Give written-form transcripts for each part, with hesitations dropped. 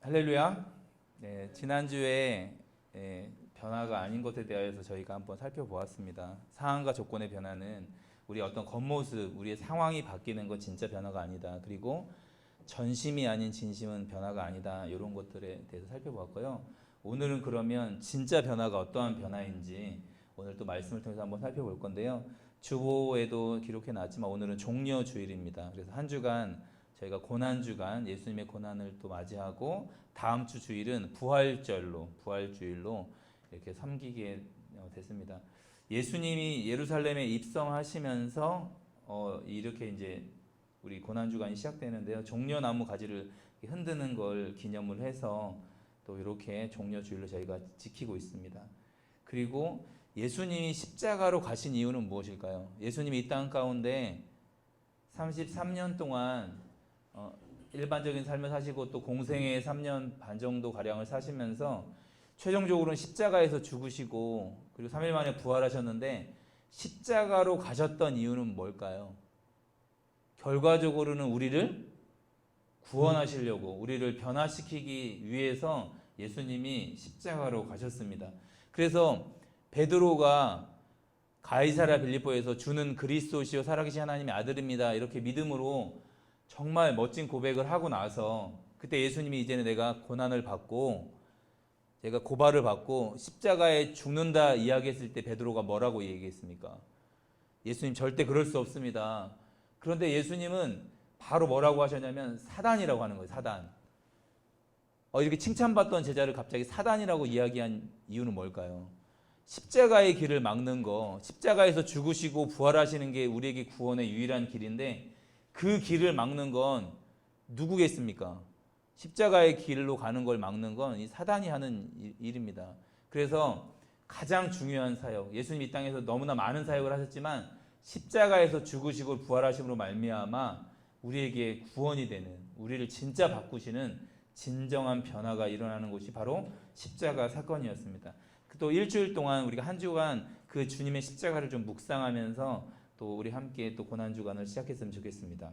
할렐루야. 네, 지난주에 변화가 아닌 것에 대하여서 저희가 한번 살펴보았습니다. 상황과 조건의 변화는 우리 어떤 겉모습, 우리의 상황이 바뀌는 건 진짜 변화가 아니다. 그리고 전심이 아닌 진심은 변화가 아니다. 이런 것들에 대해서 살펴보았고요. 오늘은 그러면 진짜 변화가 어떠한 변화인지 오늘 또 말씀을 통해서 한번 살펴볼 건데요. 주보에도 기록해 놨지만 오늘은 종려 주일입니다. 그래서 한 주간 저희가 고난주간 예수님의 고난을 또 맞이하고 다음 주 주일은 부활주일로 이렇게 섬기게 됐습니다. 예수님이 예루살렘에 입성하시면서 이렇게 이제 우리 고난주간이 시작되는데요. 종려나무 가지를 흔드는 걸 기념을 해서 또 이렇게 종려주일로 저희가 지키고 있습니다. 그리고 예수님이 십자가로 가신 이유는 무엇일까요? 예수님이 이 땅 가운데 33년 동안 일반적인 삶을 사시고 또 공생의 3년 반 정도 가량을 사시면서 최종적으로는 십자가에서 죽으시고 그리고 3일 만에 부활하셨는데 십자가로 가셨던 이유는 뭘까요? 결과적으로는 우리를 구원하시려고 우리를 변화시키기 위해서 예수님이 십자가로 가셨습니다. 그래서 베드로가 가이사랴 빌립보에서 주는 그리스도시요 살아계신 하나님의 아들입니다. 이렇게 믿음으로 정말 멋진 고백을 하고 나서 그때 예수님이 이제는 내가 고난을 받고 내가 고발을 받고 십자가에 죽는다 이야기했을 때 베드로가 뭐라고 얘기했습니까? 예수님 절대 그럴 수 없습니다. 그런데 예수님은 바로 뭐라고 하셨냐면 사단이라고 하는 거예요. 사단. 이렇게 칭찬받던 제자를 갑자기 사단이라고 이야기한 이유는 뭘까요? 십자가의 길을 막는 거, 십자가에서 죽으시고 부활하시는 게 우리에게 구원의 유일한 길인데 그 길을 막는 건 누구겠습니까? 십자가의 길로 가는 걸 막는 건 이 사단이 하는 일입니다. 그래서 가장 중요한 사역, 예수님 이 땅에서 너무나 많은 사역을 하셨지만 십자가에서 죽으시고 부활하심으로 말미암아 우리에게 구원이 되는, 우리를 진짜 바꾸시는 진정한 변화가 일어나는 곳이 바로 십자가 사건이었습니다. 또 일주일 동안 우리가 한 주간 그 주님의 십자가를 좀 묵상하면서 또 우리 함께 또 고난주간을 시작했으면 좋겠습니다.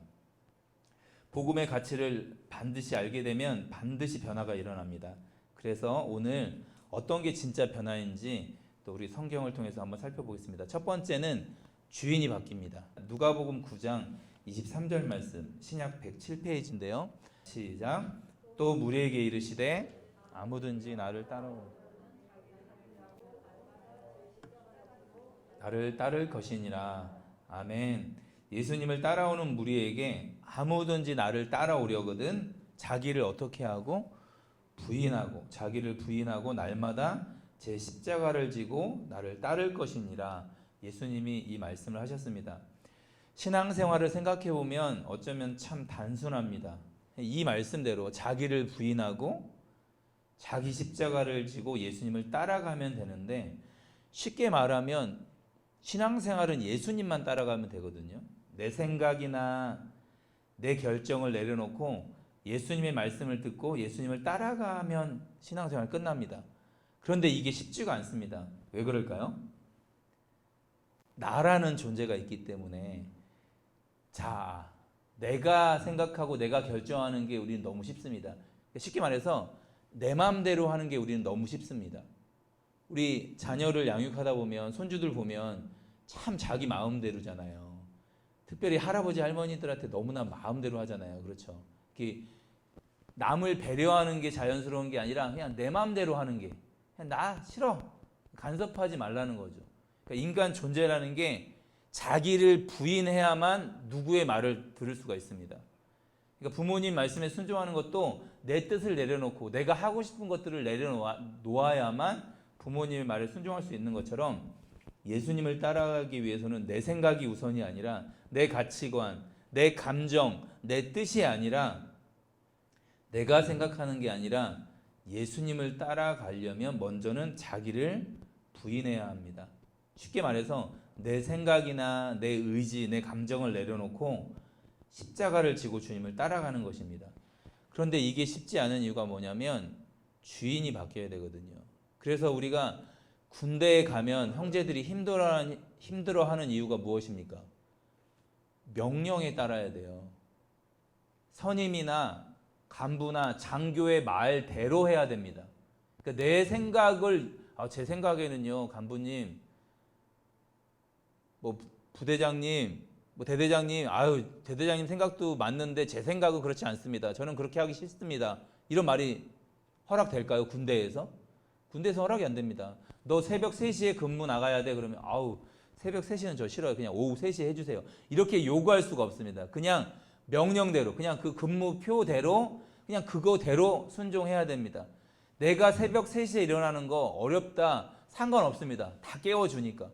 복음의 가치를 반드시 알게 되면 반드시 변화가 일어납니다. 그래서 오늘 어떤 게 진짜 변화인지 또 우리 성경을 통해서 한번 살펴보겠습니다. 첫 번째는 주인이 바뀝니다. 누가복음 9장 23절 말씀, 신약 107페이지인데요. 시작. 또 무리에게 이르시되 아무든지 나를 따를 것이니라. 아멘. 예수님을 따라오는 무리에게 아무든지 나를 따라오려거든 자기를 어떻게 하고 자기를 부인하고 날마다 제 십자가를 지고 나를 따를 것이니라. 예수님이 이 말씀을 하셨습니다. 신앙생활을 생각해 보면 어쩌면 참 단순합니다. 이 말씀대로 자기를 부인하고 자기 십자가를 지고 예수님을 따라가면 되는데 쉽게 말하면 신앙생활은 예수님만 따라가면 되거든요. 내 생각이나 내 결정을 내려놓고 예수님의 말씀을 듣고 예수님을 따라가면 신앙생활 끝납니다. 그런데 이게 쉽지가 않습니다. 왜 그럴까요? 나라는 존재가 있기 때문에 내가 생각하고 내가 결정하는 게 우리는 너무 쉽습니다. 쉽게 말해서 내 마음대로 하는 게 우리는 너무 쉽습니다. 우리 자녀를 양육하다 보면 손주들 보면 참 자기 마음대로잖아요. 특별히 할아버지 할머니들한테 너무나 마음대로 하잖아요. 그렇죠? 남을 배려하는 게 자연스러운 게 아니라 그냥 내 마음대로 하는 게 그냥 나 싫어. 간섭하지 말라는 거죠. 그러니까 인간 존재라는 게 자기를 부인해야만 누구의 말을 들을 수가 있습니다. 그러니까 부모님 말씀에 순종하는 것도 내 뜻을 내려놓고 내가 하고 싶은 것들을 내려놓아야만 부모님의 말에 순종할 수 있는 것처럼 예수님을 따라가기 위해서는 내 생각이 우선이 아니라 내 가치관, 내 감정, 내 뜻이 아니라 내가 생각하는 게 아니라 예수님을 따라가려면 먼저는 자기를 부인해야 합니다. 쉽게 말해서 내 생각이나 내 의지, 내 감정을 내려놓고 십자가를 지고 주님을 따라가는 것입니다. 그런데 이게 쉽지 않은 이유가 뭐냐면 주인이 바뀌어야 되거든요. 그래서 우리가 군대에 가면 형제들이 힘들어하는 이유가 무엇입니까? 명령에 따라야 돼요. 선임이나 간부나 장교의 말대로 해야 됩니다. 그러니까 내 생각을 제 생각에는요, 간부님, 뭐 부대장님, 뭐 대대장님, 대대장님 생각도 맞는데 제 생각은 그렇지 않습니다. 저는 그렇게 하기 싫습니다. 이런 말이 허락될까요? 군대에서? 군대에서 허락이 안 됩니다. 너 새벽 3시에 근무 나가야 돼. 그러면 새벽 3시는 저 싫어요. 그냥 오후 3시에 해주세요. 이렇게 요구할 수가 없습니다. 그냥 명령대로, 그냥 그 근무표대로, 그냥 그거대로 순종해야 됩니다. 내가 새벽 3시에 일어나는 거 어렵다, 상관없습니다. 다 깨워주니까.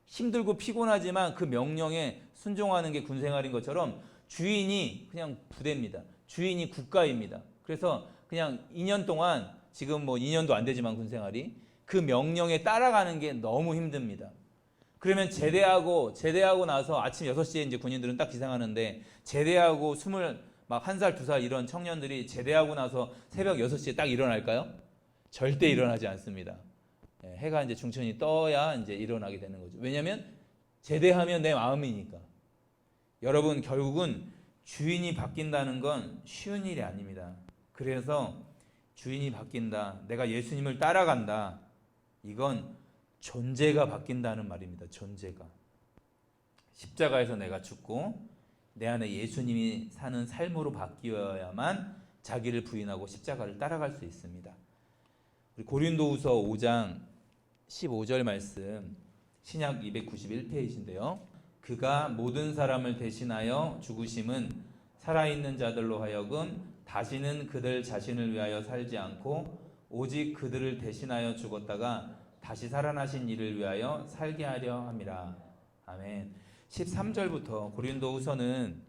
힘들고 피곤하지만 그 명령에 순종하는 게 군생활인 것처럼 주인이 그냥 부대입니다. 주인이 국가입니다. 그래서 그냥 2년 동안, 지금 뭐 2년도 안 되지만 군생활이, 그 명령에 따라가는 게 너무 힘듭니다. 그러면 제대하고 나서 아침 6시에 이제 군인들은 딱 기상하는데, 제대하고 21살, 2살 이런 청년들이 제대하고 나서 새벽 6시에 딱 일어날까요? 절대 일어나지 않습니다. 해가 이제 중천이 떠야 이제 일어나게 되는 거죠. 왜냐하면 제대하면 내 마음이니까. 여러분, 결국은 주인이 바뀐다는 건 쉬운 일이 아닙니다. 그래서 주인이 바뀐다, 내가 예수님을 따라간다, 이건 존재가 바뀐다는 말입니다. 존재가. 십자가에서 내가 죽고 내 안에 예수님이 사는 삶으로 바뀌어야만 자기를 부인하고 십자가를 따라갈 수 있습니다. 우리 고린도후서 5장 15절 말씀, 신약 291페이지인데요. 그가 모든 사람을 대신하여 죽으심은 살아있는 자들로 하여금 다시는 그들 자신을 위하여 살지 않고 오직 그들을 대신하여 죽었다가 다시 살아나신 이를 위하여 살게 하려 함이라. 아멘. 13절부터, 고린도후서는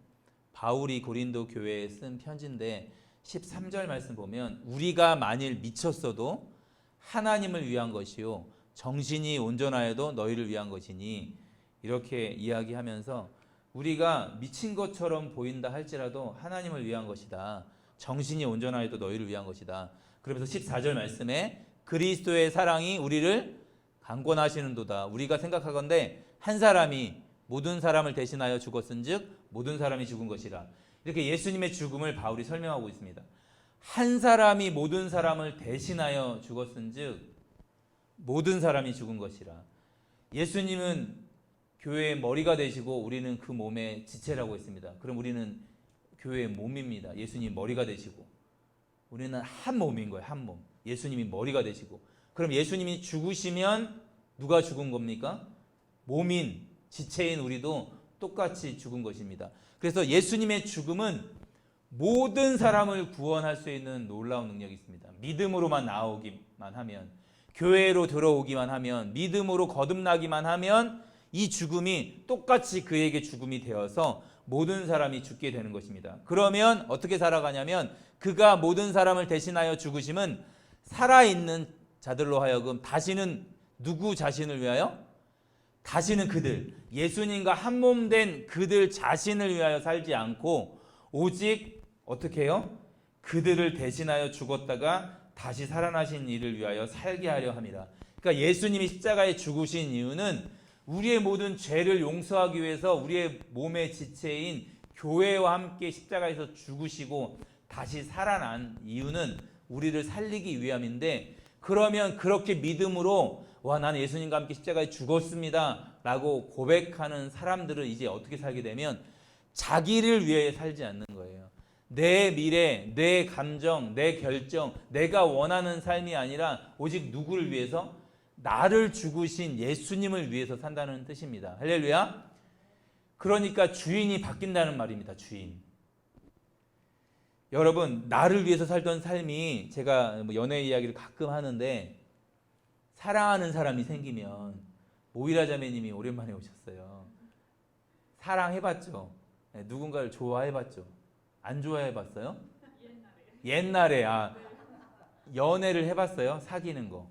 바울이 고린도 교회에 쓴 편지인데 13절 말씀 보면, 우리가 만일 미쳤어도 하나님을 위한 것이요 정신이 온전하여도 너희를 위한 것이니, 이렇게 이야기하면서 우리가 미친 것처럼 보인다 할지라도 하나님을 위한 것이다. 정신이 온전하여도 너희를 위한 것이다. 그러면서 14절 말씀에 그리스도의 사랑이 우리를 강권하시는도다. 우리가 생각하건대 한 사람이 모든 사람을 대신하여 죽었은즉 모든 사람이 죽은 것이라. 이렇게 예수님의 죽음을 바울이 설명하고 있습니다. 한 사람이 모든 사람을 대신하여 죽었은즉 모든 사람이 죽은 것이라. 예수님은 교회의 머리가 되시고 우리는 그 몸의 지체라고 했습니다. 그럼 우리는 교회의 몸입니다. 예수님 머리가 되시고 우리는 한 몸인 거예요. 한 몸. 예수님이 머리가 되시고, 그럼 예수님이 죽으시면 누가 죽은 겁니까? 몸인, 지체인 우리도 똑같이 죽은 것입니다. 그래서 예수님의 죽음은 모든 사람을 구원할 수 있는 놀라운 능력이 있습니다. 믿음으로만 나오기만 하면, 교회로 들어오기만 하면, 믿음으로 거듭나기만 하면 이 죽음이 똑같이 그에게 죽음이 되어서 모든 사람이 죽게 되는 것입니다. 그러면 어떻게 살아가냐면, 그가 모든 사람을 대신하여 죽으심은 살아있는 자들로 하여금 다시는 누구 자신을 위하여? 다시는 그들, 예수님과 한 몸 된 그들 자신을 위하여 살지 않고 오직 어떻게 해요? 그들을 대신하여 죽었다가 다시 살아나신 이를 위하여 살게 하려 함이라. 그러니까 예수님이 십자가에 죽으신 이유는 우리의 모든 죄를 용서하기 위해서 우리의 몸의 지체인 교회와 함께 십자가에서 죽으시고 다시 살아난 이유는 우리를 살리기 위함인데, 그러면 그렇게 믿음으로 나는 예수님과 함께 십자가에 죽었습니다 라고 고백하는 사람들은 이제 어떻게 살게 되면 자기를 위해 살지 않는 거예요. 내 미래, 내 감정, 내 결정, 내가 원하는 삶이 아니라 오직 누구를 위해서? 나를 죽으신 예수님을 위해서 산다는 뜻입니다. 할렐루야. 그러니까 주인이 바뀐다는 말입니다. 주인. 여러분, 나를 위해서 살던 삶이, 제가 연애 이야기를 가끔 하는데, 사랑하는 사람이 생기면, 모이라 자매님이 오랜만에 오셨어요. 사랑해봤죠? 누군가를 좋아해봤죠? 안 좋아해봤어요? 옛날에 연애를 해봤어요? 사귀는 거.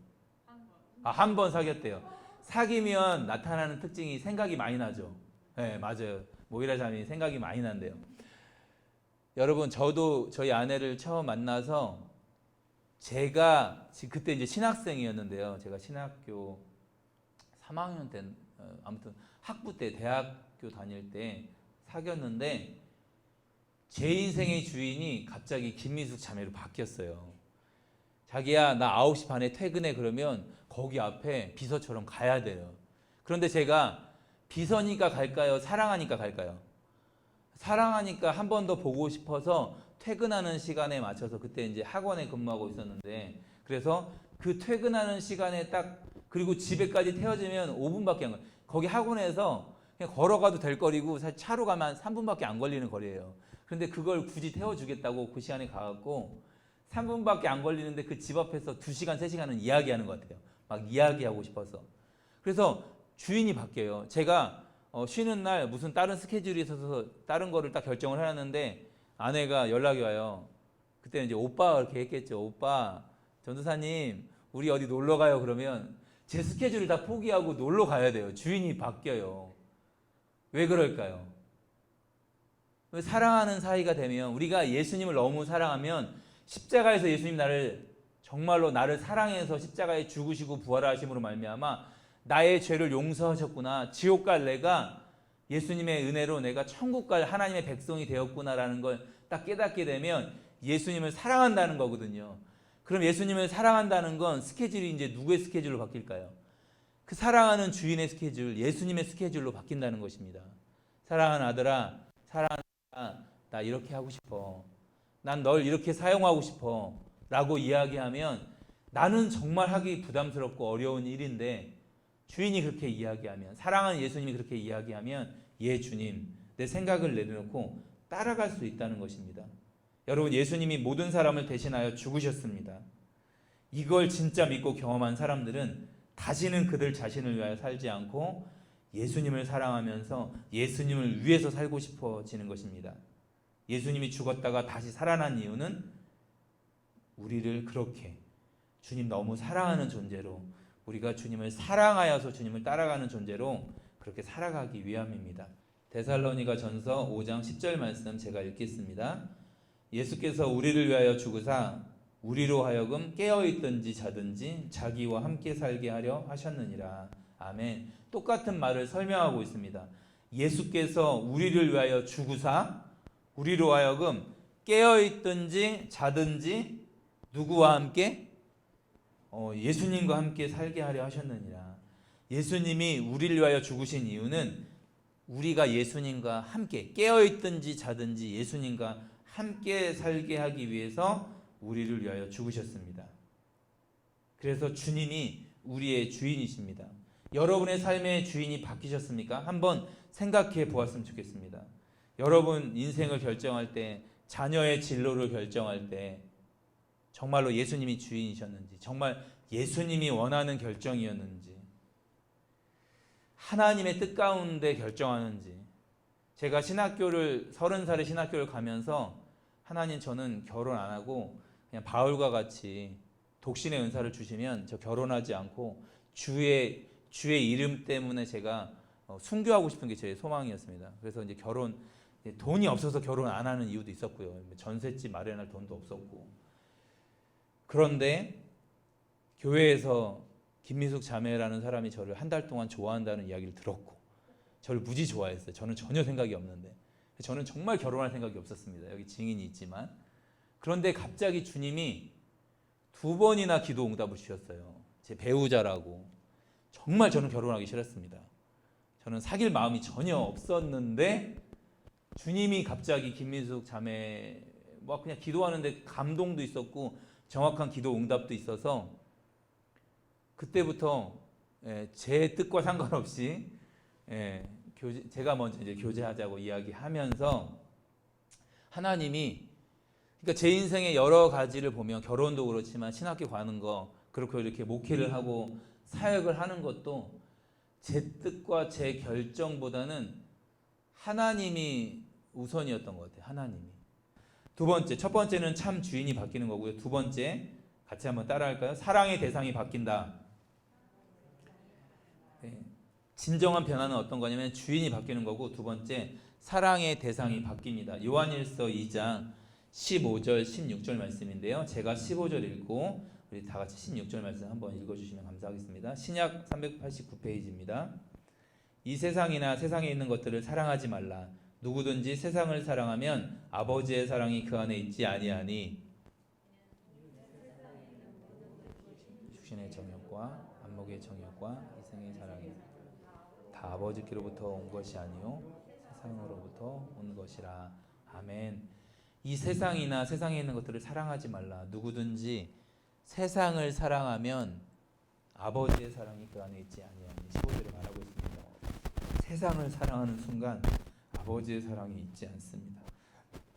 한 번 사귀었대요. 사귀면 나타나는 특징이 생각이 많이 나죠. 네, 맞아요. 모이라 자매님이 생각이 많이 난대요. 여러분, 저도 저희 아내를 처음 만나서, 제가 그때 이제 신학생이었는데요. 제가 신학교 3학년 때, 아무튼 학부 때, 대학교 다닐 때 사귀었는데, 제 인생의 주인이 갑자기 김미숙 자매로 바뀌었어요. 자기야, 나 9시 반에 퇴근해. 그러면 거기 앞에 비서처럼 가야 돼요. 그런데 제가 비서니까 갈까요? 사랑하니까 갈까요? 사랑하니까 한 번 더 보고 싶어서 퇴근하는 시간에 맞춰서, 그때 이제 학원에 근무하고 있었는데, 그래서 그 퇴근하는 시간에 딱, 그리고 집에까지 태워지면 5분밖에 안 걸려요. 거기 학원에서 그냥 걸어가도 될 거리고, 사실 차로 가면 3분밖에 안 걸리는 거리예요. 그런데 그걸 굳이 태워주겠다고 그 시간에 가갖고 3분밖에 안 걸리는데 그 집 앞에서 2시간, 3시간은 이야기하는 것 같아요. 막 이야기하고 싶어서. 그래서 주인이 바뀌어요. 제가 쉬는 날 무슨 다른 스케줄이 있어서 다른 거를 딱 결정을 해놨는데 아내가 연락이 와요. 그때는 이제 오빠가 그렇게 했겠죠. 오빠, 전도사님, 우리 어디 놀러 가요. 그러면 제 스케줄을 다 포기하고 놀러 가야 돼요. 주인이 바뀌어요. 왜 그럴까요? 사랑하는 사이가 되면, 우리가 예수님을 너무 사랑하면, 십자가에서 예수님 정말로 나를 사랑해서 십자가에 죽으시고 부활하심으로 말미암아 나의 죄를 용서하셨구나, 지옥 갈 내가 예수님의 은혜로 내가 천국 갈 하나님의 백성이 되었구나라는 걸 딱 깨닫게 되면 예수님을 사랑한다는 거거든요. 그럼 예수님을 사랑한다는 건 스케줄이 이제 누구의 스케줄로 바뀔까요? 그 사랑하는 주인의 스케줄, 예수님의 스케줄로 바뀐다는 것입니다. 사랑하는 아들아, 사랑하는 아들아, 나 이렇게 하고 싶어. 난 널 이렇게 사용하고 싶어. 라고 이야기하면, 나는 정말 하기 부담스럽고 어려운 일인데 주인이 그렇게 이야기하면, 사랑하는 예수님이 그렇게 이야기하면, 예 주님, 내 생각을 내려놓고 따라갈 수 있다는 것입니다. 여러분, 예수님이 모든 사람을 대신하여 죽으셨습니다. 이걸 진짜 믿고 경험한 사람들은 다시는 그들 자신을 위하여 살지 않고 예수님을 사랑하면서 예수님을 위해서 살고 싶어지는 것입니다. 예수님이 죽었다가 다시 살아난 이유는 우리를 그렇게 주님 너무 사랑하는 존재로, 우리가 주님을 사랑하여서 주님을 따라가는 존재로 그렇게 살아가기 위함입니다. 데살로니가 전서 5장 10절 말씀 제가 읽겠습니다. 예수께서 우리를 위하여 죽으사 우리로 하여금 깨어있든지 자든지 자기와 함께 살게 하려 하셨느니라. 아멘. 똑같은 말을 설명하고 있습니다. 예수께서 우리를 위하여 죽으사 우리로 하여금 깨어있든지 자든지 누구와 함께? 예수님과 함께 살게 하려 하셨느니라. 예수님이 우리를 위하여 죽으신 이유는 우리가 예수님과 함께 깨어있든지 자든지 예수님과 함께 살게 하기 위해서 우리를 위하여 죽으셨습니다. 그래서 주님이 우리의 주인이십니다. 여러분의 삶의 주인이 바뀌셨습니까? 한번 생각해 보았으면 좋겠습니다. 여러분 인생을 결정할 때, 자녀의 진로를 결정할 때 정말로 예수님이 주인이셨는지, 정말 예수님이 원하는 결정이었는지, 하나님의 뜻 가운데 결정하는지. 제가 30살에 신학교를 가면서, 하나님, 저는 결혼 안 하고 그냥 바울과 같이 독신의 은사를 주시면 저 결혼하지 않고 주의 이름 때문에 제가 순교하고 싶은 게 제 소망이었습니다. 그래서 이제 돈이 없어서 결혼 안 하는 이유도 있었고요. 전셋집 마련할 돈도 없었고. 그런데 교회에서 김미숙 자매라는 사람이 저를 한 달 동안 좋아한다는 이야기를 들었고, 저를 무지 좋아했어요. 저는 전혀 생각이 없는데. 저는 정말 결혼할 생각이 없었습니다. 여기 증인이 있지만. 그런데 갑자기 주님이 2번이나 기도 응답을 주셨어요. 제 배우자라고. 정말 저는 결혼하기 싫었습니다. 저는 사귈 마음이 전혀 없었는데 주님이 갑자기 김민숙 자매 그냥 기도하는데 감동도 있었고 정확한 기도 응답도 있어서, 그때부터 제 뜻과 상관없이 제가 먼저 이제 교제하자고 이야기하면서, 하나님이, 그러니까 제 인생의 여러 가지를 보면, 결혼도 그렇지만 신학교 가는 거, 그렇고 이렇게 목회를 하고 사역을 하는 것도 제 뜻과 제 결정보다는 하나님이 우선이었던 것 같아요. 하나님이. 두 번째, 첫 번째는 참 주인이 바뀌는 거고요. 두 번째, 같이 한번 따라할까요? 사랑의 대상이 바뀐다. 진정한 변화는 어떤 거냐면 주인이 바뀌는 거고, 두 번째, 사랑의 대상이 바뀝니다. 요한일서 2장 15절 16절 말씀인데요. 제가 15절 읽고 우리 다 같이 16절 말씀 한번 읽어주시면 감사하겠습니다. 신약 389페이지입니다. 이 세상이나 세상에 있는 것들을 사랑하지 말라. 누구든지 세상을 사랑하면 아버지의 사랑이 그 안에 있지 아니하니 육신의 정욕과 안목의 정욕과 이생의 사랑이 다 아버지께로부터 온 것이 아니요 세상으로부터 온 것이라. 아멘. 이 세상이나 세상에 있는 것들을 사랑하지 말라. 누구든지 세상을 사랑하면 아버지의 사랑이 그 안에 있지 아니하니 15절에 말하고 있습니다. 세상을 사랑하는 순간 아버지의 사랑이 있지 않습니다.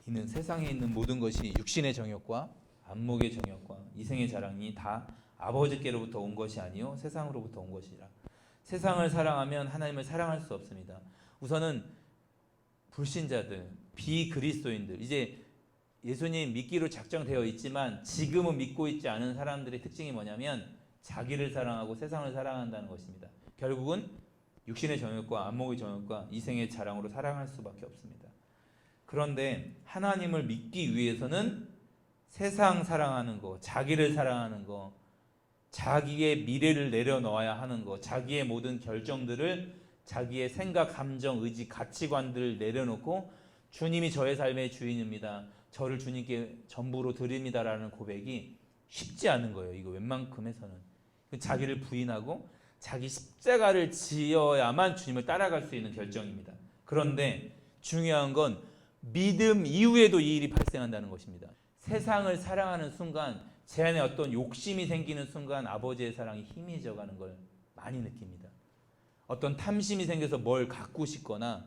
이는 세상에 있는 모든 것이 육신의 정욕과 안목의 정욕과 이생의 자랑이 다 아버지께로부터 온 것이 아니요 세상으로부터 온 것이라. 세상을 사랑하면 하나님을 사랑할 수 없습니다. 우선은 불신자들, 비그리스도인들, 이제 예수님 믿기로 작정되어 있지만 지금은 믿고 있지 않은 사람들의 특징이 뭐냐면 자기를 사랑하고 세상을 사랑한다는 것입니다. 결국은 육신의 정욕과 안목의 정욕과 이생의 자랑으로 사랑할 수밖에 없습니다. 그런데 하나님을 믿기 위해서는 세상 사랑하는 거, 자기를 사랑하는 거, 자기의 미래를 내려놓아야 하는 거, 자기의 모든 결정들을, 자기의 생각, 감정, 의지, 가치관들을 내려놓고 주님이 저의 삶의 주인입니다, 저를 주님께 전부로 드립니다라는 고백이 쉽지 않은 거예요. 이거 웬만큼에서는 자기를 부인하고 자기 십자가를 지어야만 주님을 따라갈 수 있는 결정입니다. 그런데 중요한 건 믿음 이후에도 이 일이 발생한다는 것입니다. 세상을 사랑하는 순간, 제 안에 어떤 욕심이 생기는 순간 아버지의 사랑이 희미해져가는 걸 많이 느낍니다. 어떤 탐심이 생겨서 뭘 갖고 싶거나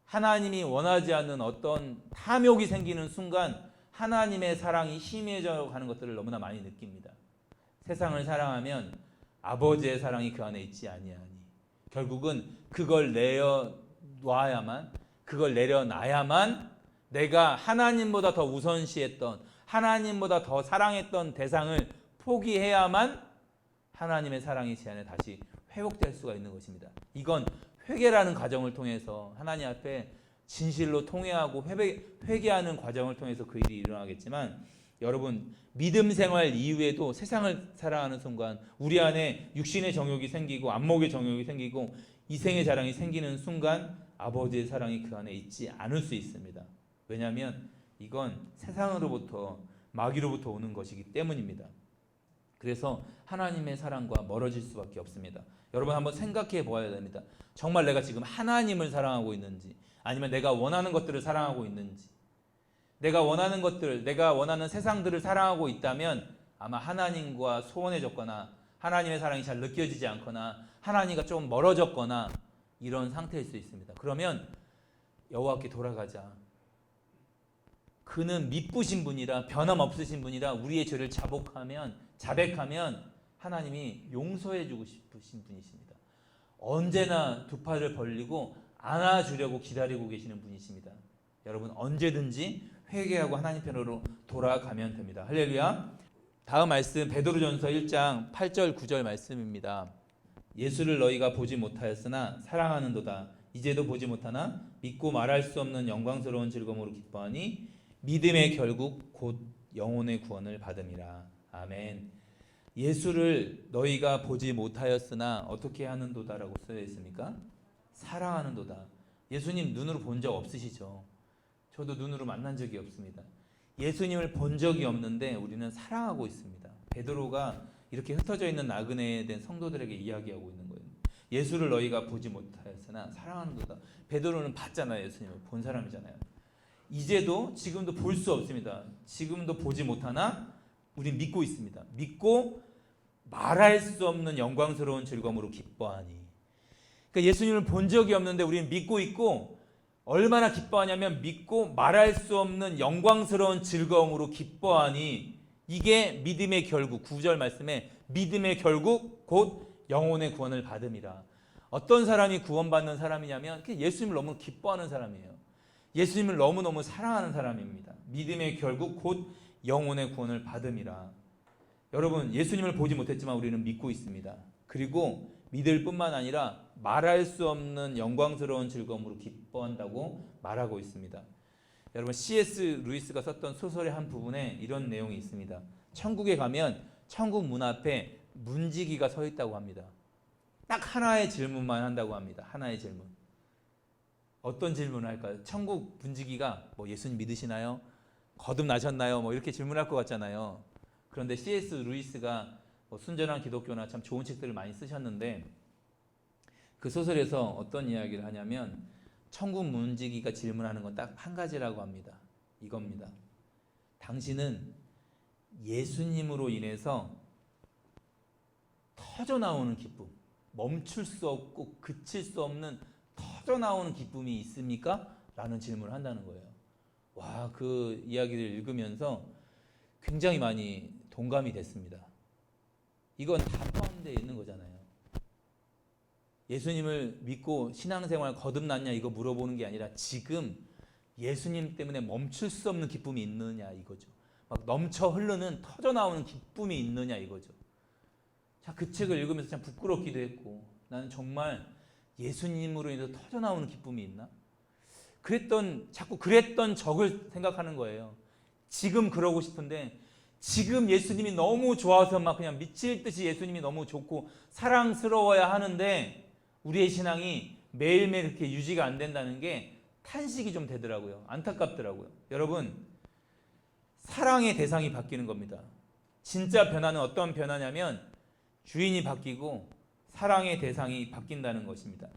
하나님이 원하지 않는 어떤 탐욕이 생기는 순간 하나님의 사랑이 희미해져 가는 것들을 너무나 많이 느낍니다. 세상을 사랑하면 아버지의 사랑이 그 안에 있지 아니하니, 결국은 그걸 내려놔야만, 그걸 내려놔야만 내가 하나님보다 더 우선시했던, 하나님보다 더 사랑했던 대상을 포기해야만 하나님의 사랑이 제 안에 다시 회복될 수가 있는 것입니다. 이건 회개라는 과정을 통해서, 하나님 앞에 진실로 통회하고 회개하는 과정을 통해서 그 일이 일어나겠지만, 여러분 믿음 생활 이후에도 세상을 사랑하는 순간 우리 안에 육신의 정욕이 생기고 안목의 정욕이 생기고 이생의 자랑이 생기는 순간 아버지의 사랑이 그 안에 있지 않을 수 있습니다. 왜냐하면 이건 세상으로부터, 마귀로부터 오는 것이기 때문입니다. 그래서 하나님의 사랑과 멀어질 수밖에 없습니다. 여러분 한번 생각해 보아야 됩니다. 정말 내가 지금 하나님을 사랑하고 있는지, 아니면 내가 원하는 것들을 사랑하고 있는지. 내가 원하는 것들, 내가 원하는 세상들을 사랑하고 있다면 아마 하나님과 소원해졌거나 하나님의 사랑이 잘 느껴지지 않거나 하나님과 좀 멀어졌거나 이런 상태일 수 있습니다. 그러면 여호와께 돌아가자. 그는 미쁘신 분이라, 변함없으신 분이라, 우리의 죄를 자백하면 하나님이 용서해 주고 싶으신 분이십니다. 언제나 두 팔을 벌리고 안아주려고 기다리고 계시는 분이십니다. 여러분 언제든지 회개하고 하나님 편으로 돌아가면 됩니다. 할렐루야. 다음 말씀 베드로전서 1장 8절 9절 말씀입니다. 예수를 너희가 보지 못하였으나 사랑하는도다. 이제도 보지 못하나 믿고 말할 수 없는 영광스러운 즐거움으로 기뻐하니 믿음의 결국 곧 영혼의 구원을 받음이라. 아멘. 예수를 너희가 보지 못하였으나 어떻게 하는도다라고 쓰여 있습니까? 사랑하는도다. 예수님 눈으로 본 적 없으시죠? 저도 눈으로 만난 적이 없습니다. 예수님을 본 적이 없는데 우리는 사랑하고 있습니다. 베드로가 이렇게 흩어져 있는 나그네에 대한 성도들에게 이야기하고 있는 거예요. 예수를 너희가 보지 못하였으나 사랑하는도다. 베드로는 봤잖아요. 예수님을 본 사람이잖아요. 이제도 지금도 볼 수 없습니다. 지금도 보지 못하나 우린 믿고 있습니다. 믿고 말할 수 없는 영광스러운 즐거움으로 기뻐하니. 그러니까 예수님을 본 적이 없는데 우리는 믿고 있고, 얼마나 기뻐하냐면 믿고 말할 수 없는 영광스러운 즐거움으로 기뻐하니, 이게 믿음의 결국, 9절 말씀에 믿음의 결국 곧 영혼의 구원을 받음이라. 어떤 사람이 구원받는 사람이냐면 예수님을 너무 기뻐하는 사람이에요. 예수님을 너무너무 사랑하는 사람입니다. 믿음의 결국 곧 영혼의 구원을 받음이라. 여러분 예수님을 보지 못했지만 우리는 믿고 있습니다. 그리고 믿을 뿐만 아니라 말할 수 없는 영광스러운 즐거움으로 기뻐한다고 말하고 있습니다. 여러분 C.S. 루이스가 썼던 소설의 한 부분에 이런 내용이 있습니다. 천국에 가면 천국 문 앞에 문지기가 서 있다고 합니다. 딱 하나의 질문만 한다고 합니다. 하나의 질문. 어떤 질문을 할까요? 천국 분지기가 뭐 예수님 믿으시나요? 거듭나셨나요? 뭐 이렇게 질문할 것 같잖아요. 그런데 C.S. 루이스가 뭐 순전한 기독교나 참 좋은 책들을 많이 쓰셨는데 그 소설에서 어떤 이야기를 하냐면 천국 문지기가 질문하는 건 딱 한 가지라고 합니다. 이겁니다. 당신은 예수님으로 인해서 터져나오는 기쁨, 멈출 수 없고 그칠 수 없는 터져나오는 기쁨이 있습니까? 라는 질문을 한다는 거예요. 와, 그 이야기를 읽으면서 굉장히 많이 동감이 됐습니다. 이건 답 가운데 있는 거잖아요. 예수님을 믿고 신앙생활 거듭났냐 이거 물어보는 게 아니라 지금 예수님 때문에 멈출 수 없는 기쁨이 있느냐 이거죠. 막 넘쳐 흐르는 터져나오는 기쁨이 있느냐 이거죠. 자, 그 책을 읽으면서 참 부끄럽기도 했고 나는 정말 예수님으로 인해서 터져나오는 기쁨이 있나? 자꾸 그랬던 적을 생각하는 거예요. 지금 그러고 싶은데 지금 예수님이 너무 좋아서 막 그냥 미칠 듯이 예수님이 너무 좋고 사랑스러워야 하는데 우리의 신앙이 매일매일 그렇게 유지가 안 된다는 게 탄식이 좀 되더라고요. 안타깝더라고요. 여러분, 사랑의 대상이 바뀌는 겁니다. 진짜 변화는 어떤 변화냐면 주인이 바뀌고 사랑의 대상이 바뀐다는 것입니다.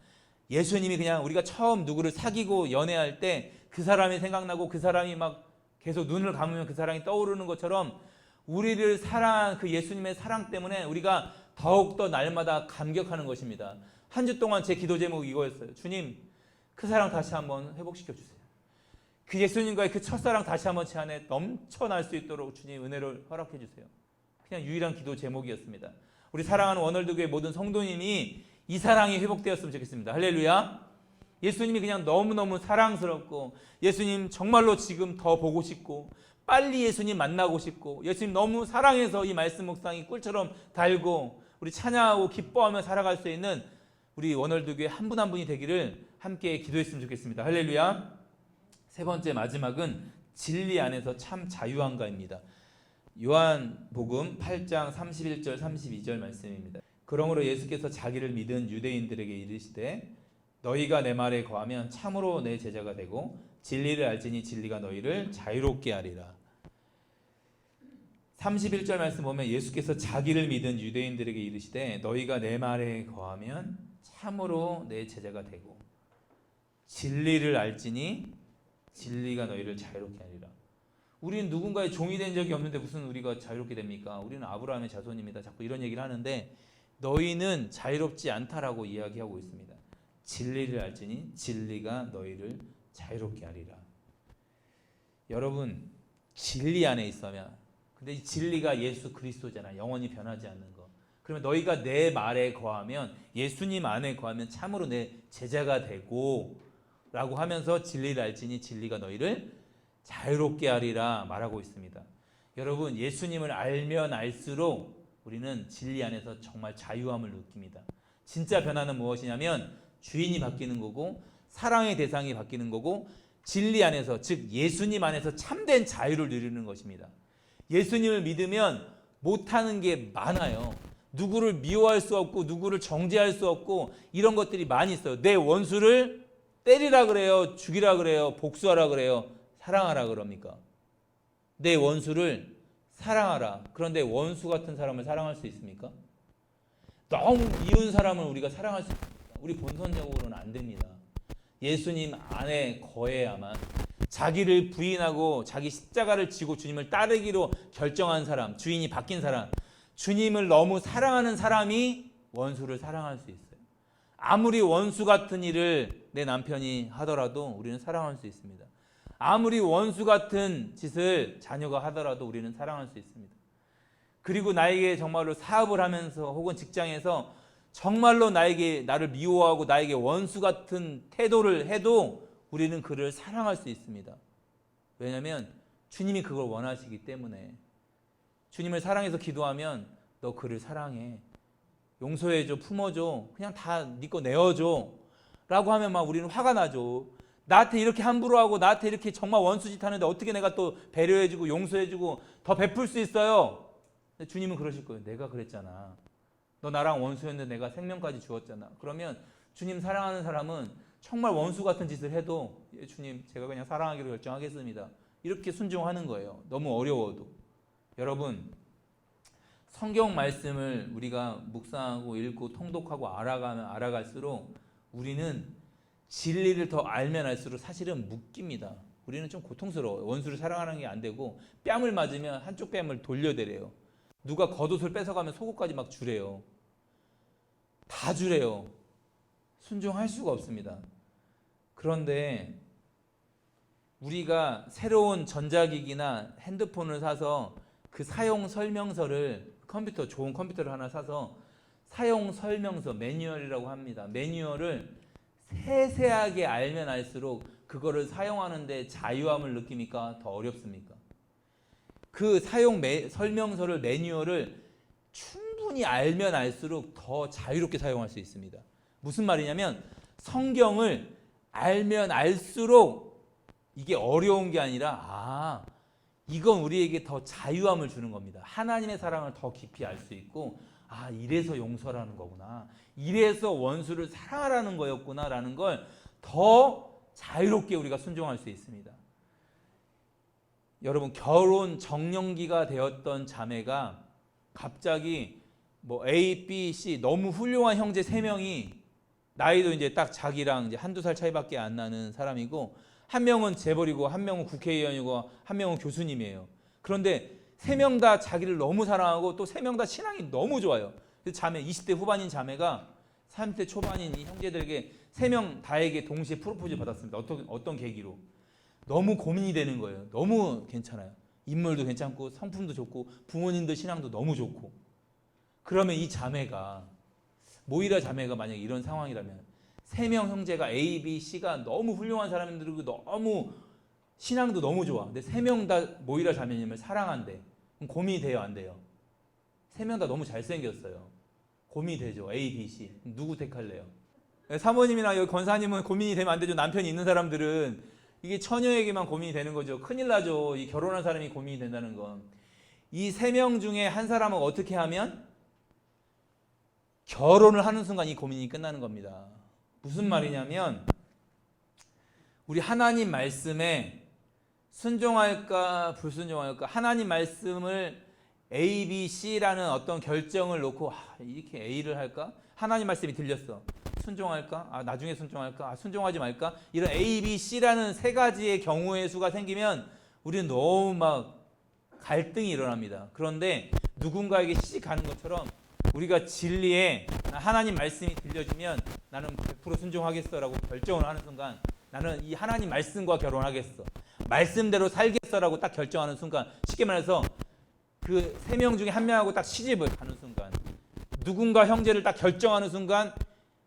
예수님이 그냥 우리가 처음 누구를 사귀고 연애할 때 그 사람이 생각나고 그 사람이 막 계속 눈을 감으면 그 사랑이 떠오르는 것처럼 우리를 사랑한 그 예수님의 사랑 때문에 우리가 더욱더 날마다 감격하는 것입니다. 한 주 동안 제 기도 제목이 이거였어요. 주님, 그 사랑 다시 한번 회복시켜 주세요. 그 예수님과의 그 첫사랑 다시 한번 제 안에 넘쳐날 수 있도록 주님 은혜를 허락해 주세요. 그냥 유일한 기도 제목이었습니다. 우리 사랑하는 원월드교회 모든 성도님이 이 사랑이 회복되었으면 좋겠습니다. 할렐루야. 예수님이 그냥 너무너무 사랑스럽고 예수님 정말로 지금 더 보고 싶고 빨리 예수님 만나고 싶고 예수님 너무 사랑해서 이 말씀 묵상이 꿀처럼 달고 우리 찬양하고 기뻐하며 살아갈 수 있는 우리 원월드교회 한 분 한 분이 되기를 함께 기도했으면 좋겠습니다. 할렐루야. 세 번째 마지막은 진리 안에서 참 자유한가입니다. 요한복음 8장 31절 32절 말씀입니다. 그러므로 예수께서 자기를 믿은 유대인들에게 이르시되 너희가 내 말에 거하면 참으로 내 제자가 되고 진리를 알지니 진리가 너희를 자유롭게 하리라. 31절 말씀 보면 예수께서 자기를 믿은 유대인들에게 이르시되 너희가 내 말에 거하면 참으로 내 제자가 되고 진리를 알지니 진리가 너희를 자유롭게 하리라. 우리는 누군가의 종이 된 적이 없는데 무슨 우리가 자유롭게 됩니까? 우리는 아브라함의 자손입니다. 자꾸 이런 얘기를 하는데 너희는 자유롭지 않다라고 이야기하고 있습니다. 진리를 알지니 진리가 너희를 자유롭게 하리라. 여러분, 진리 안에 있으면, 근데 이 진리가 예수 그리스도잖아. 영원히 변하지 않는 거. 그러면 너희가 내 말에 거하면, 예수님 안에 거하면 참으로 내 제자가 되고 라고 하면서 진리를 알지니 진리가 너희를 자유롭게 하리라 말하고 있습니다. 여러분, 예수님을 알면 알수록 우리는 진리 안에서 정말 자유함을 느낍니다. 진짜 변화는 무엇이냐면 주인이 바뀌는 거고 사랑의 대상이 바뀌는 거고 진리 안에서, 즉 예수님 안에서 참된 자유를 누리는 것입니다. 예수님을 믿으면 못하는 게 많아요. 누구를 미워할 수 없고 누구를 정죄할 수 없고 이런 것들이 많이 있어요. 내 원수를 때리라 그래요, 죽이라 그래요, 복수하라 그래요, 사랑하라 그럽니까? 내 원수를 사랑하라. 그런데 원수 같은 사람을 사랑할 수 있습니까? 너무 미운 사람을 우리가 사랑할 수 있습니까? 우리 본선적으로는 안 됩니다. 예수님 안에 거해야만, 자기를 부인하고 자기 십자가를 지고 주님을 따르기로 결정한 사람, 주인이 바뀐 사람, 주님을 너무 사랑하는 사람이 원수를 사랑할 수 있어요. 아무리 원수 같은 일을 내 남편이 하더라도 우리는 사랑할 수 있습니다. 아무리 원수 같은 짓을 자녀가 하더라도 우리는 사랑할 수 있습니다. 그리고 나에게 정말로 사업을 하면서 혹은 직장에서 정말로 나를 미워하고 나에게 원수 같은 태도를 해도 우리는 그를 사랑할 수 있습니다. 왜냐하면 주님이 그걸 원하시기 때문에. 주님을 사랑해서 기도하면 너 그를 사랑해, 용서해줘, 품어줘, 그냥 다 네 거 내어줘 라고 하면 막 우리는 화가 나죠. 나한테 이렇게 함부로 하고 나한테 이렇게 정말 원수짓 하는데 어떻게 내가 또 배려해주고 용서해주고 더 베풀 수 있어요? 근데 주님은 그러실 거예요. 내가 그랬잖아. 너 나랑 원수였는데 내가 생명까지 주었잖아. 그러면 주님 사랑하는 사람은 정말 원수 같은 짓을 해도 예, 주님 제가 그냥 사랑하기로 결정하겠습니다. 이렇게 순종하는 거예요. 너무 어려워도. 여러분 성경 말씀을 우리가 묵상하고 읽고 통독하고 알아가면 알아갈수록 우리는 진리를 더 알면 알수록 사실은 묶입니다. 우리는 좀 고통스러워요. 원수를 사랑하는 게 안 되고 뺨을 맞으면 한쪽 뺨을 돌려대래요. 누가 겉옷을 뺏어가면 속옷까지 막 주래요. 다 주래요. 순종할 수가 없습니다. 그런데 우리가 새로운 전자기기나 핸드폰을 사서 그 사용 설명서를 좋은 컴퓨터를 하나 사서 사용 설명서 매뉴얼이라고 합니다. 매뉴얼을 세세하게 알면 알수록 그거를 사용하는데 자유함을 느낍니까? 더 어렵습니까? 그 설명서를 매뉴얼을 충분히 알면 알수록 더 자유롭게 사용할 수 있습니다. 무슨 말이냐면 성경을 알면 알수록 이게 어려운 게 아니라 이건 우리에게 더 자유함을 주는 겁니다. 하나님의 사랑을 더 깊이 알 수 있고 이래서 용서라는 거구나. 이래서 원수를 사랑하라는 거였구나 라는 걸 더 자유롭게 우리가 순종할 수 있습니다. 여러분 결혼 정년기가 되었던 자매가 갑자기 A, B, C 너무 훌륭한 형제 3명이 나이도 이제 딱 자기랑 이제 한두 살 차이밖에 안 나는 사람이고 한 명은 재벌이고 한 명은 국회의원이고 한 명은 교수님이에요. 그런데 3명 다 자기를 너무 사랑하고 또 3명 다 신앙이 너무 좋아요. 자매 20대 후반인 자매가 30대 초반인 이 형제들에게 3명 다에게 동시에 프로포즈 받았습니다. 어떤 계기로? 너무 고민이 되는 거예요. 너무 괜찮아요. 인물도 괜찮고 성품도 좋고 부모님들 신앙도 너무 좋고. 그러면 이 자매가 모이라 자매가 만약에 이런 상황이라면 3명 형제가 A, B, C가 너무 훌륭한 사람들이고 너무 신앙도 너무 좋아. 근데 3명 다 모이라 자매님을 사랑한대. 그럼 고민이 돼요, 안 돼요? 3명 다 너무 잘생겼어요. 고민이 되죠. A, B, C. 누구 택할래요? 사모님이나 여기 권사님은 고민이 되면 안 되죠. 남편이 있는 사람들은 이게 처녀에게만 고민이 되는 거죠. 큰일 나죠. 이 결혼한 사람이 고민이 된다는 건. 이 3명 중에 한 사람은 어떻게 하면 결혼을 하는 순간 이 고민이 끝나는 겁니다. 무슨 말이냐면 우리 하나님 말씀에 순종할까 불순종할까 하나님 말씀을 A, B, C라는 어떤 결정을 놓고 이렇게 A를 할까? 하나님 말씀이 들렸어. 순종할까? 나중에 순종할까? 순종하지 말까? 이런 A, B, C라는 3가지의 경우의 수가 생기면 우리는 너무 막 갈등이 일어납니다. 그런데 누군가에게 시집가는 것처럼 우리가 진리에 하나님 말씀이 들려지면 나는 100% 순종하겠어라고 결정을 하는 순간 나는 이 하나님 말씀과 결혼하겠어. 말씀대로 살겠어라고 딱 결정하는 순간 쉽게 말해서 그 3명 중에 한 명하고 딱 시집을 가는 순간 누군가 형제를 딱 결정하는 순간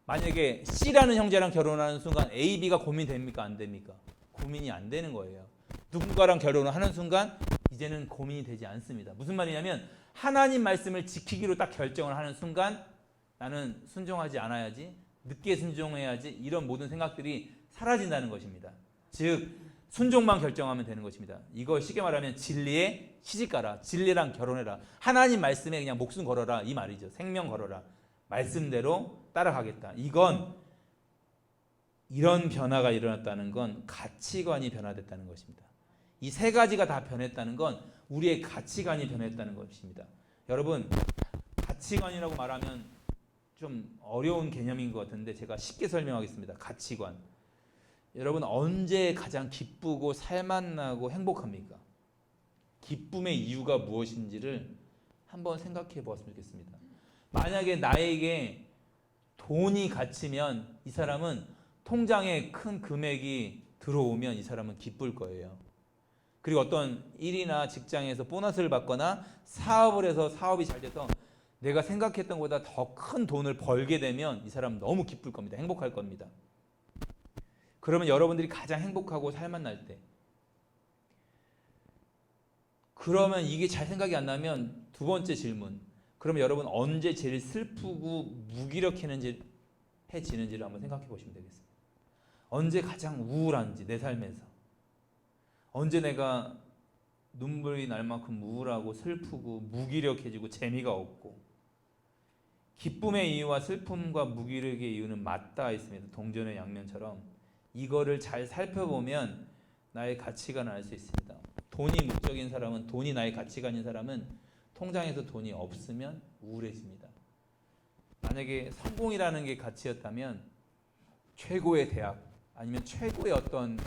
만약에 C라는 형제랑 결혼하는 순간 A, B가 고민됩니까? 안 됩니까? 고민이 안 되는 거예요. 누군가랑 결혼을 하는 순간 이제는 고민이 되지 않습니다. 무슨 말이냐면 하나님 말씀을 지키기로 딱 결정을 하는 순간 나는 순종하지 않아야지, 늦게 순종해야지 이런 모든 생각들이 사라진다는 것입니다. 즉 순종만 결정하면 되는 것입니다. 이거 쉽게 말하면 진리에 시집가라. 진리랑 결혼해라. 하나님 말씀에 그냥 목숨 걸어라 이 말이죠. 생명 걸어라. 말씀대로 따라가겠다. 이런 변화가 일어났다는 건 가치관이 변화됐다는 것입니다. 이 3가지가 다 변했다는 건 우리의 가치관이 변했다는 것입니다. 여러분 가치관이라고 말하면 좀 어려운 개념인 것 같은데 제가 쉽게 설명하겠습니다. 가치관. 여러분 언제 가장 기쁘고 살맛나고 행복합니까? 기쁨의 이유가 무엇인지를 한번 생각해 보았으면 좋겠습니다. 만약에 나에게 돈이 갇히면 이 사람은 통장에 큰 금액이 들어오면 이 사람은 기쁠 거예요. 그리고 어떤 일이나 직장에서 보너스를 받거나 사업을 해서 사업이 잘 돼서 내가 생각했던 것보다 더 큰 돈을 벌게 되면 이 사람은 너무 기쁠 겁니다. 행복할 겁니다. 그러면 여러분들이 가장 행복하고 살맛날 때 그러면 이게 잘 생각이 안 나면 두 번째 질문. 그러면 여러분 언제 제일 슬프고 무기력해지는지를 한번 생각해 보시면 되겠습니다. 언제 가장 우울한지 내 삶에서. 언제 내가 눈물이 날 만큼 우울하고 슬프고 무기력해지고 재미가 없고 기쁨의 이유와 슬픔과 무기력의 이유는 맞닿아 있습니다. 동전의 양면처럼. 이거를 잘 살펴보면 나의 가치관을 알 수 있습니다. 돈이 목적인 사람은, 돈이 나의 가치관인 사람은 통장에서 돈이 없으면 우울해집니다. 만약에 성공이라는 게 가치였다면 최고의 대학 아니면 최고의 어떤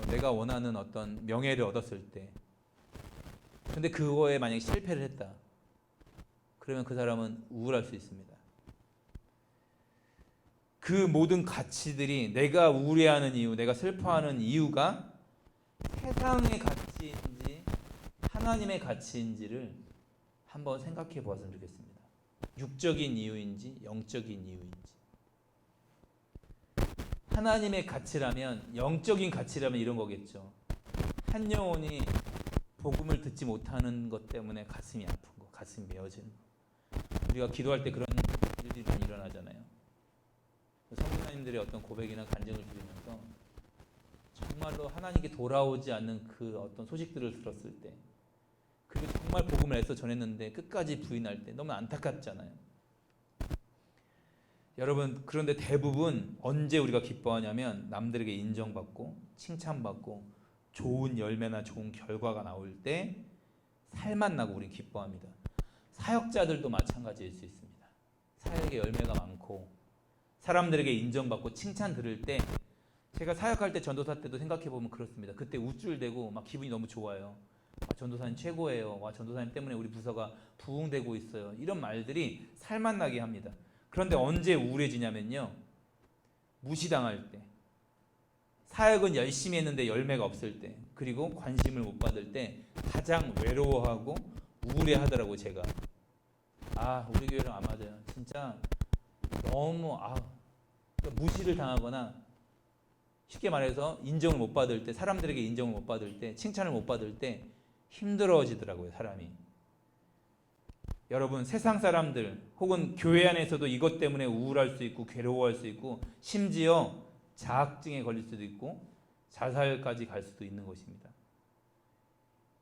내가 원하는 어떤 명예를 얻었을 때, 근데 그거에 만약에 실패를 했다, 그러면 그 사람은 우울할 수 있습니다. 그 모든 가치들이 내가 우울해하는 이유, 내가 슬퍼하는 이유가 세상의 가치인지 하나님의 가치인지를 한번 생각해 보았으면 좋겠습니다. 육적인 이유인지 영적인 이유인지. 하나님의 가치라면, 영적인 가치라면 이런 거겠죠. 한 영혼이 복음을 듣지 못하는 것 때문에 가슴이 아픈 거, 가슴이 메어지는 거. 우리가 기도할 때 그런 일들이 많이 일어나잖아요. 성도님들의 어떤 고백이나 간증을 들으면서 정말로 하나님께 돌아오지 않는 그 어떤 소식들을 들었을 때, 그리고 정말 복음을 애써 전했는데 끝까지 부인할 때 너무 안타깝잖아요. 여러분, 그런데 대부분 언제 우리가 기뻐하냐면 남들에게 인정받고 칭찬받고 좋은 열매나 좋은 결과가 나올 때 살만 나고 우리는 기뻐합니다. 사역자들도 마찬가지일 수 있습니다. 사역의 열매가 많고 사람들에게 인정받고 칭찬 들을 때, 제가 사역할 때 전도사 때도 생각해보면 그렇습니다. 그때 우쭐대고 막 기분이 너무 좋아요. 전도사님 최고예요. 전도사님 때문에 우리 부서가 부흥되고 있어요. 이런 말들이 살만 나게 합니다. 그런데 언제 우울해지냐면요, 무시당할 때, 사역은 열심히 했는데 열매가 없을 때, 그리고 관심을 못 받을 때 가장 외로워하고 우울해하더라고요. 제가 우리 교회랑 안 맞아요. 진짜 너무 무시를 당하거나, 쉽게 말해서 인정을 못 받을 때, 사람들에게 인정을 못 받을 때, 칭찬을 못 받을 때 힘들어지더라고요, 사람이. 여러분, 세상 사람들 혹은 교회 안에서도 이것 때문에 우울할 수 있고 괴로워할 수 있고 심지어 자학증에 걸릴 수도 있고 자살까지 갈 수도 있는 것입니다.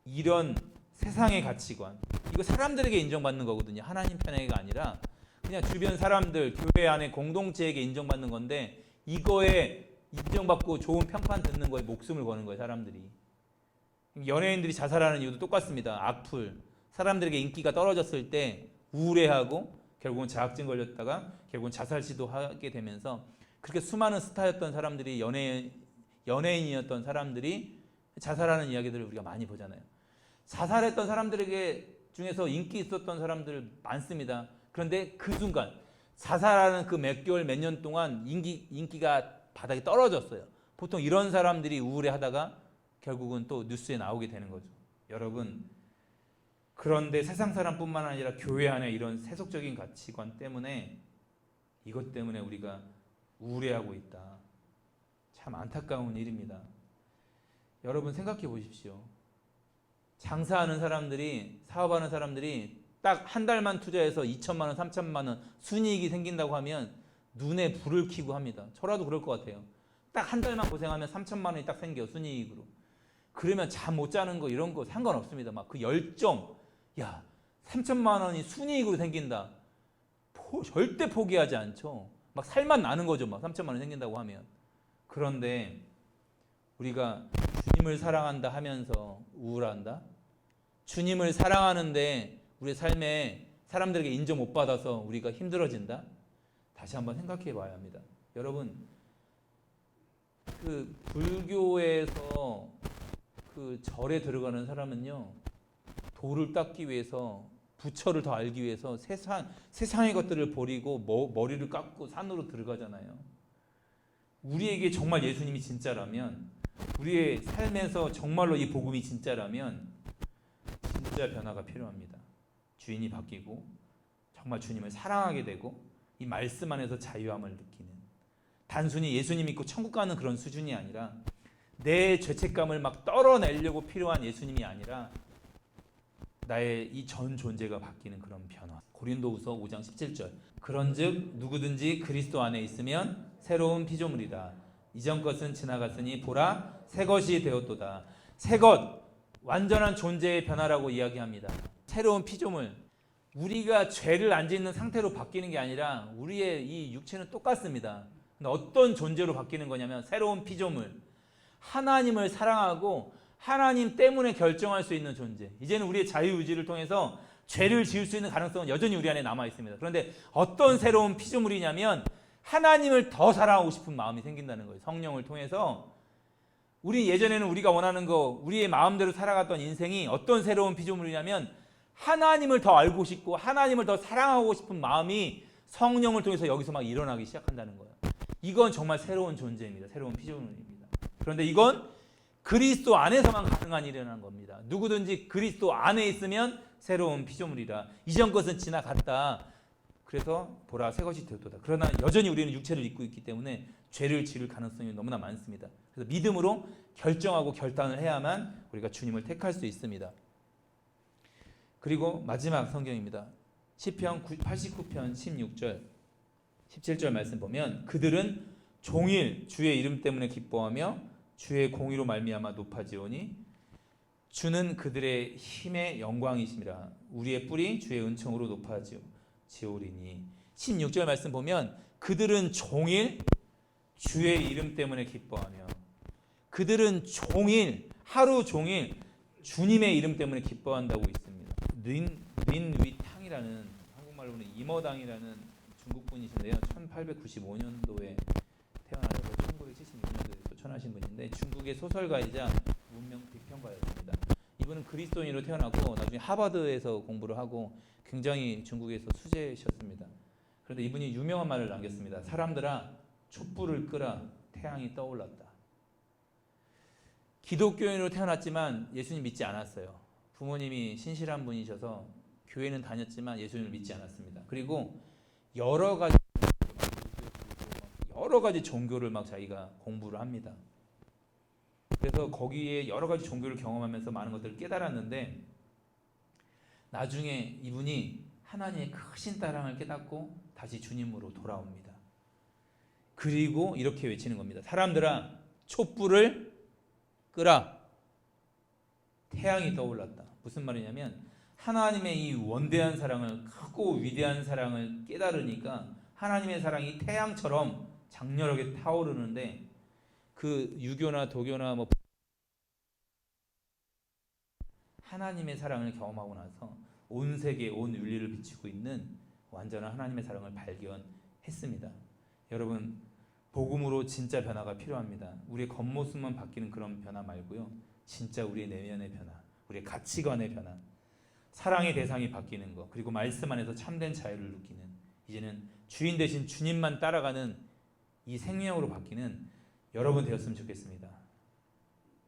이런 세상의 가치관, 이거 사람들에게 인정받는 거거든요. 하나님 편에가 아니라 그냥 주변 사람들, 교회 안에 공동체에게 인정받는 건데, 이거에 인정받고 좋은 평판 듣는 거에 목숨을 거는 거예요, 사람들이. 연예인들이 자살하는 이유도 똑같습니다. 악플, 사람들에게 인기가 떨어졌을 때 우울해하고 결국은 자학증 걸렸다가 결국은 자살 시도하게 되면서, 그렇게 수많은 스타였던 사람들이, 연예인이었던 사람들이 자살하는 이야기들을 우리가 많이 보잖아요. 자살했던 사람들에게 중에서 인기 있었던 사람들 많습니다. 그런데 그 순간 자살하는 그 몇 개월, 몇 년 동안 인기가 바닥에 떨어졌어요. 보통 이런 사람들이 우울해하다가 결국은 또 뉴스에 나오게 되는 거죠. 여러분, 그런데 세상 사람뿐만 아니라 교회 안에 이런 세속적인 가치관 때문에, 이것 때문에 우리가 우울해하고 있다. 참 안타까운 일입니다. 여러분, 생각해 보십시오. 장사하는 사람들이, 사업하는 사람들이 딱 한 달만 투자해서 2천만 원, 3천만 원 순이익이 생긴다고 하면 눈에 불을 켜고 합니다. 저라도 그럴 것 같아요. 딱 한 달만 고생하면 3천만 원이 딱 생겨, 순이익으로. 그러면 잠 못 자는 거 이런 거 상관없습니다. 막 그 열정, 3천만 원이 순이익으로 생긴다. 절대 포기하지 않죠. 막 살만 나는 거죠. 막 3천만 원 생긴다고 하면. 그런데 우리가 주님을 사랑한다 하면서 우울한다? 주님을 사랑하는데 우리 삶에 사람들에게 인정 못 받아서 우리가 힘들어진다? 다시 한번 생각해 봐야 합니다. 여러분, 그 불교에서 그 절에 들어가는 사람은요, 도를 닦기 위해서, 부처를 더 알기 위해서 세상의 것들을 버리고 머리를 깎고 산으로 들어가잖아요. 우리에게 정말 예수님이 진짜라면, 우리의 삶에서 정말로 이 복음이 진짜라면 진짜 변화가 필요합니다. 주인이 바뀌고 정말 주님을 사랑하게 되고 이 말씀 안에서 자유함을 느끼는, 단순히 예수님 믿고 천국 가는 그런 수준이 아니라 내 죄책감을 막 떨어내려고 필요한 예수님이 아니라 나의 이 전 존재가 바뀌는 그런 변화. 고린도후서 5장 17절. 그런즉 누구든지 그리스도 안에 있으면 새로운 피조물이다. 이전 것은 지나갔으니 보라 새 것이 되었도다. 새 것, 완전한 존재의 변화라고 이야기합니다. 새로운 피조물. 우리가 죄를 안 짓는 상태로 바뀌는 게 아니라 우리의 이 육체는 똑같습니다. 근데 어떤 존재로 바뀌는 거냐면 새로운 피조물, 하나님을 사랑하고 하나님 때문에 결정할 수 있는 존재. 이제는 우리의 자유의지를 통해서 죄를 지을 수 있는 가능성은 여전히 우리 안에 남아 있습니다. 그런데 어떤 새로운 피조물이냐면 하나님을 더 사랑하고 싶은 마음이 생긴다는 거예요. 성령을 통해서. 우리 예전에는 우리가 원하는 거, 우리의 마음대로 살아갔던 인생이 어떤 새로운 피조물이냐면 하나님을 더 알고 싶고 하나님을 더 사랑하고 싶은 마음이 성령을 통해서 여기서 막 일어나기 시작한다는 거예요. 이건 정말 새로운 존재입니다. 새로운 피조물입니다. 그런데 이건 그리스도 안에서만 가능한 일이라는 겁니다. 누구든지 그리스도 안에 있으면 새로운 피조물이라. 이전 것은 지나갔다. 그래서 보라 새 것이 되었도다. 그러나 여전히 우리는 육체를 입고 있기 때문에 죄를 지을 가능성이 너무나 많습니다. 그래서 믿음으로 결정하고 결단을 해야만 우리가 주님을 택할 수 있습니다. 그리고 마지막 성경입니다. 시편 89편 16절 17절 말씀 보면 그들은 종일 주의 이름 때문에 기뻐하며 주의 공의로 말미암아 높아지오니 주는 그들의 힘의 영광이심이라. 우리의 뿔이 주의 은총으로 높아지오리니. 16절 말씀 보면 그들은 종일 주의 이름 때문에 기뻐하며, 그들은 종일 하루 종일 주님의 이름 때문에 기뻐한다고 있습니다. 린위탕이라는, 한국말로는 이머당이라는 중국 분이신데요. 1895년도에 태어나서 1976년도에 소천하신 분인데 중국의 소설가이자 문명 비평가였습니다. 이분은 그리스도인으로 태어나고 나중에 하버드에서 공부를 하고 굉장히 중국에서 수재셨습니다. 그런데 이분이 유명한 말을 남겼습니다. 사람들아, 촛불을 끄라, 태양이 떠올랐다. 기독교인으로 태어났지만 예수님 믿지 않았어요. 부모님이 신실한 분이셔서 교회는 다녔지만 예수님을 믿지 않았습니다. 그리고 여러 가지 종교를 막 자기가 공부를 합니다. 그래서 거기에 여러 가지 종교를 경험하면서 많은 것들을 깨달았는데 나중에 이분이 하나님의 크신 사랑을 깨닫고 다시 주님으로 돌아옵니다. 그리고 이렇게 외치는 겁니다. 사람들아, 촛불을 끄라. 태양이 떠올랐다. 무슨 말이냐면 하나님의 이 원대한 사랑을, 크고 위대한 사랑을 깨달으니까 하나님의 사랑이 태양처럼 장렬하게 타오르는데, 그 유교나 도교나 뭐 하나님의 사랑을 경험하고 나서 온 세계, 온 윤리를 비추고 있는 완전한 하나님의 사랑을 발견했습니다. 여러분, 복음으로 진짜 변화가 필요합니다. 우리의 겉모습만 바뀌는 그런 변화 말고요, 진짜 우리의 내면의 변화, 우리의 가치관의 변화, 사랑의 대상이 바뀌는 것, 그리고 말씀 안에서 참된 자유를 느끼는, 이제는 주인 대신 주님만 따라가는 이 생명으로 바뀌는 여러분 되었으면 좋겠습니다.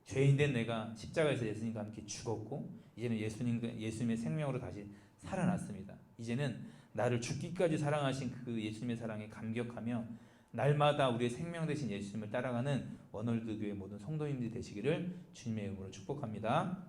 죄인된 내가 십자가에서 예수님과 함께 죽었고 이제는 예수님의 생명으로 다시 살아났습니다. 이제는 나를 죽기까지 사랑하신 그 예수님의 사랑에 감격하며 날마다 우리의 생명 되신 예수님을 따라가는 원월드 교회 모든 성도님들이 되시기를 주님의 이름으로 축복합니다.